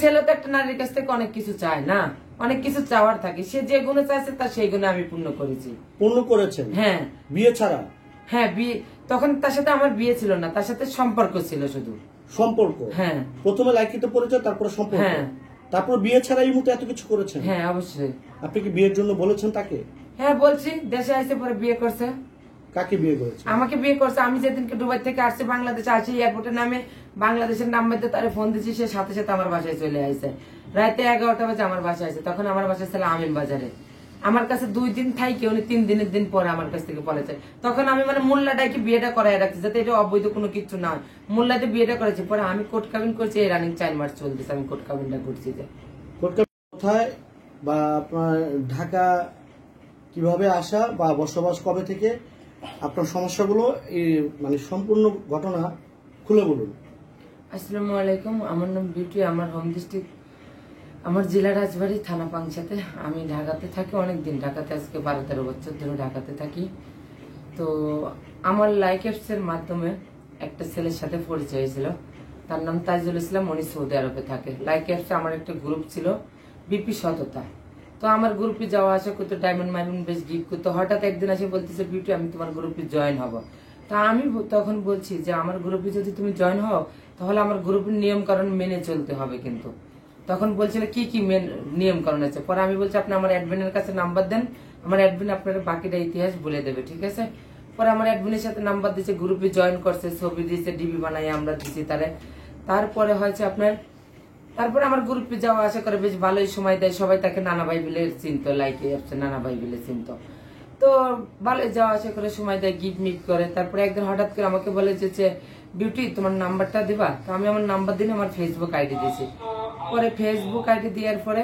ছেলে তো একটা নারীর কাছ থেকে অনেক কিছু চায় না, অনেক কিছু চাওয়ার থাকে, সে যে গুণে চাইছে তার সেই গুণে আমি পূর্ণ করেছি। পূর্ণ করেছেন? হ্যাঁ। বিয়ে ছাড়া? হ্যাঁ, বিয়ে তখন তার সাথে আমার বিয়ে ছিল না, তার সাথে সম্পর্ক ছিল শুধু। সম্পর্ক? হ্যাঁ। প্রথমে লাইকিত পরিচয়, তারপরে সম্পর্ক। হ্যাঁ। তারপর বিয়ে ছাড়া এই মুহূর্তে এত কিছু করেছেন? হ্যাঁ অবশ্যই। আপনি কি বিয়ের জন্য বলেছেন তাকে? হ্যাঁ বলছি, দেশে আসে পরে বিয়ে করছে। কাকে বিয়ে করেছে? আমাকে বিয়ে করছে। আমি যেদিনকে দুবাই থেকে আসছি বাংলাদেশে আসি, এয়ারপোর্টে নামে বাংলাদেশের নাম্বার দিয়ে তারে ফোন দিচ্ছি, সে সাথে সাথে আমার বাসায় চলে আসছে। রাতে 11টা বাজে আমার বাসায় আসে। তখন আমার বাসায় ছিল আমিন বাজারে। আমার কাছে 2 দিন থাকি, উনি 3 দিনের দিন পরে আমার কাছ থেকে পড়েছে। তখন আমি মানে মোল্লাটাই কি বিয়েটা করাই রাখছি, যাতে এটা অবৈধ কোনো কিছু না হয়। মোল্লাতে বিয়েটা করেছি, পরে আমি কোর্ট কাবিন করছি, এই রানিং 4 মাস চলতেছে, আমি কোর্ট কাবিনটা করছি। যে কোর্ট কাবিন কোথায় বা আপনার ঢাকা কিভাবে আসা বা বসবাস কবে থেকে, আপনার সমস্যাগুলো এই মানে সম্পূর্ণ ঘটনা খুলে বলুন। আসসালামু আলাইকুম, আমার নাম বিউটি, আমার হোম ডিস্ট্রিক্ট, আমার জেলা রাজবাড়ী, থানা পাংশাতে। আমি ঢাকাতে থাকি অনেকদিন, ঢাকাতে আজকে 12-13 বছর ধরে ঢাকাতে থাকি। তো আমার লাইক অ্যাপসের মাধ্যমে একটা ছেলের সাথে পরিচয় হয়েছিল, তার নাম তাইজুল ইসলাম, উনি সৌদি আরবে থাকে। লাইক অ্যাপসে আমার একটা গ্রুপ ছিল, বিপি সততা। তো আমার গ্রুপে যাওয়া আসা করতো, ডায়মন্ড মাইমন্ড বেশ গিফট করতো। হঠাৎ একদিন এসে বলতেছে, বিউটি আমি তোমার গ্রুপে জয়েন হব। তা আমি তখন বলছি যে আমার গ্রুপে যদি তুমি জয়েন হও তাহলে আমার গ্রুপের নিয়ম কারণ মেনে চলতে হবে। কিন্তু তখন বলছিল কি কি নিয়ম কারণ আছে। পরে আমি বলছি আপনি আমার অ্যাডমিনের কাছে নাম্বার দেন, আমার অ্যাডমিন আপনার বাকিটা ইতিহাস বলে দেবে, ঠিক আছে। পরে আমার অ্যাডমিনের সাথে নাম্বার দিয়েছে, গ্রুপে জয়েন করছে, ছবি দিয়েছে, ডিবি বানাই আমরা দিচ্ছি তারে। তারপরে হয়েছে আপনার, তারপরে আমার গ্রুপে যাওয়া আসা করে বেশ ভালোই সময় দেয়, সবাই তাকে নানা ভাই বিলে চিনত, লাইকে অ্যাপসে নানা ভাই বিলে চিনত। তো ভালোই যাওয়া আসা করে সময় দেয়, গিফট মিট করে। তারপরে একদিন হঠাৎ করে আমাকে বলে যে বিউটি তোমার নাম্বারটা দিবা। তো আমি আমার নাম্বার দিন আমার ফেসবুক আইডি দিয়েছি। পরে ফেসবুক আইডি দেওয়ার পরে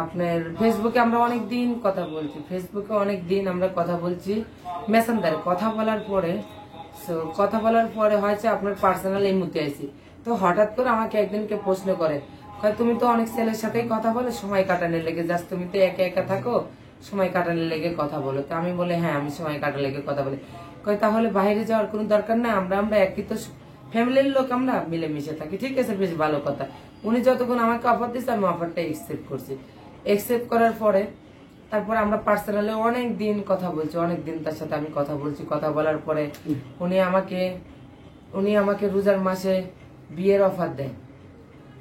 আপনার ফেসবুকে আমরা অনেক দিন কথা বলছি, ফেসবুকে অনেক দিন আমরা কথা বলছি মেসেঞ্জারে। কথা বলার পরে হয়েছে আপনার পার্সোনাল এই মুতে আইছি। তো হঠাৎ করে আমাকে একদিনকে প্রশ্ন করে, তুমি তো অনেক ছেলের সাথেই কথা বলে, সময় কাটানোর লেগে যাস, তুমি তো একা একা থাকো, সময় কাটানোর লেগে কথা বলো। তো আমি বলে হ্যাঁ আমি সময় কাটানোর লেগে কথা বলি। তাহলে বাইরে যাওয়ার কোনো দরকার নাই, আমরা একই তো ফ্যামিলির লোক, আমরা মিলেমিশে থাকি, ঠিক আছে বেশ ভালো কথা। উনি যতক্ষণ আমাকে অফার দিচ্ছে আমি অফারটা একসেপ্ট করছি। একসেপ্ট করার পরে তারপর আমরা পার্সোনালি অনেক দিন কথা বলছি, অনেক দিন তার সাথে আমি কথা বলছি। কথা বলার পরে উনি আমাকে রোজার মাসে বিয়ের অফার দেয়।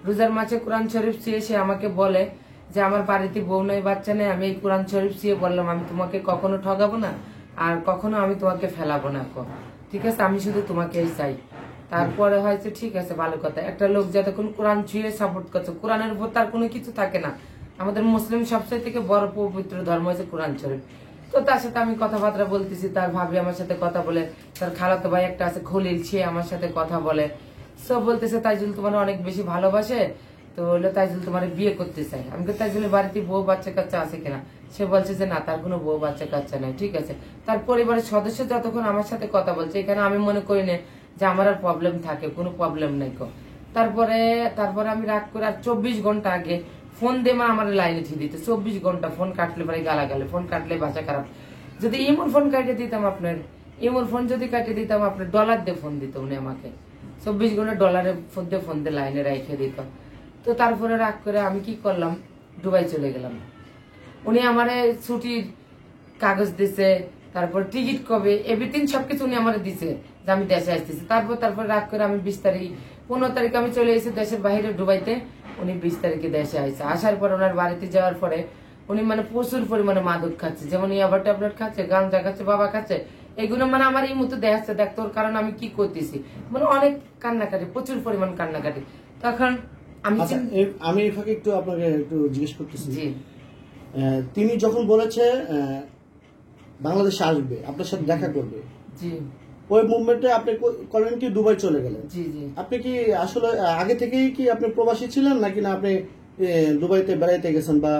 রোজার মাসে কোরআন শরীফ চেয়ে সে আমাকে বলে যে আমার বাড়িতে বউ নাই বাচ্চা নেই, আমি এই কোরআন শরীফ চেয়ে বললাম আমি তোমাকে কখনো ঠকাবো না আর কখনো আমি তোমাকে ফেলাবো না, ঠিক আছে, আমি শুধু তোমাকেই চাই। তারপরে হয়েছে ঠিক আছে ভালো কথা, একটা লোক যতক্ষণ কোরআন ছুঁয়ে সাপোর্ট করছে, কোরআনের উপর তার কোনো কিছু থাকে না। আমাদের মুসলিম সবচেয়ে থেকে বড় পবিত্র ধর্ম হচ্ছে কোরআন শরীফ। তো তার সাথে আমি কথাবার্তা বলতেছি, তার ভাবি আমার সাথে কথা বলে, তার খালাতো ভাই একটা আছে খলিল, সে আমার সাথে কথা বলে। সব বলতেছে তাইজুল তোমার অনেক বেশি ভালোবাসে, তো হলো তাইজুল তোমার বিয়ে করতে চাই। আমি তাইজুলের বাড়িতে বউ বাচ্চা কাচ্চা আছে কিনা, সে বলছে যে না তার কোনো বউ বাচ্চা কাচ্চা নাই, ঠিক আছে। তার পরিবারের সদস্য যতক্ষণ আমার সাথে কথা বলছে, এখানে আমি মনে করি না যে আমার আর প্রবলেম থাকে, কোনো প্রবলেম নাই। তারপরে আমি রাগ করে আর 24 ঘন্টা আগে ফোন দিয়ে আমার লাইনে ঠিক দিতে, 24 ঘন্টা ফোন কাটলে পরে গালাগালে, ফোন কাটলে ভাষা খারাপ। যদি ইমোর ফোন কাটিয়ে দিতাম আপনার, ইমোর ফোন যদি কাটিয়ে দিতাম আপনার ডলার দিয়ে ফোন দিত উনি আমাকে, 24 ঘন্টা ডলারের ফোন দিয়ে লাইনে রেখে দিত। তো তারপরে রাগ করে আমি কি করলাম, দুবাই চলে গেলাম। উনি আমার ছুটির কাগজ দিছে, তারপর টিকিট কবে এভরিথিং সবকিছু উনি আমার দিছে যে আমি দেশে আসতেছি। তারপর রাগ করে আমি 20 তারিখ 15 তারিখে আমি চলে এসেছি দেশের বাইরে দুবাইতে। উনি 20 তারিখে দেশে আসছে। আসার পর ওনার বাড়িতে যাওয়ার পরে উনি মানে প্রচুর পরিমাণে মাদক খাচ্ছে, যেমন ইয়াবা ট্যাবলেট খাচ্ছে, গাঁজা খাচ্ছে, বাবা খাচ্ছে, এগুলো মানে আমার এই মতো দেখাচ্ছে, দেখ তোর কারণ আমি কি করতেছি, মানে অনেক কান্নাকাটি, প্রচুর পরিমাণ কান্নাকাটি। তখন আমি এই ফাঁকে একটু আপনাকে একটু জিজ্ঞেস করতেছি, তিনি যখন বলেছে বাংলাদেশে আসবে আপনার সাথে দেখা করবে, জি, ওই মুভমেন্টে আপনি করলেন কি দুবাই চলে গেলেন? জি জি। আপনি কি আসলে আগে থেকেই কি আপনি প্রবাসী ছিলেন নাকি না আপনি দুবাইতে বেড়াইতে গেছেন বা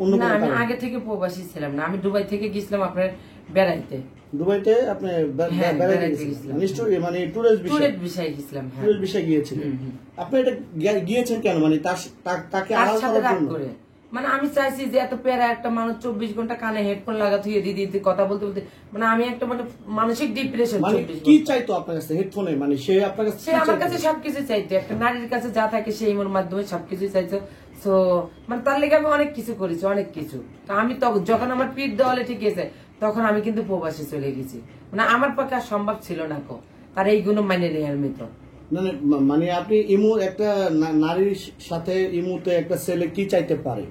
অন্য কোনো? না, আমি আগে থেকে প্রবাসী ছিলাম না, আমি দুবাই থেকে গেছিলাম আপনার বেড়াইতে। দুবাইতে আপনি বেড়াইতে গেছিলেন নিশ্চয়ই, মানে টুরিস্ট বিষয়ে গেছিলাম। টুরিস্ট বিষয়ে গিয়েছিলেন আপনি। এটা গিয়েছেন কেন, মানে তাকে আড়াল করার জন্য? মানে আমি চাইছি যে এত প্যারা একটা মানুষ 24 ঘন্টা কানে হেডফোন লাগা থুয়ে দিদি কথা বলতে বলতে মানে আমি একটা মানে মানসিক ডিপ্রেশন। মানে কি চাইতো আপনার কাছে হেডফোনে? মানে সে আপনার কাছে সে আমার কাছে সবকিছু চাইতো, একটা নারীর কাছে যা থাকে সেই মোর মাধ্যমে সবকিছু চাইতো। তো মানে তার লেগে আমি অনেক কিছু করেছি, অনেক কিছু। তো আমি যখন আমার পিঠ দেওয়ালে ঠিক আছে তখন আমি কিন্তু প্রবাসে চলে গেছি। মানে আমার পক্ষে আর সম্ভব ছিল না কো তার এইগুলো মানে নেওয়ার মতো। মানে আপনি ইমু একটা নারীর সাথে ইমুতে একটা ছেলে কি চাইতে পারে?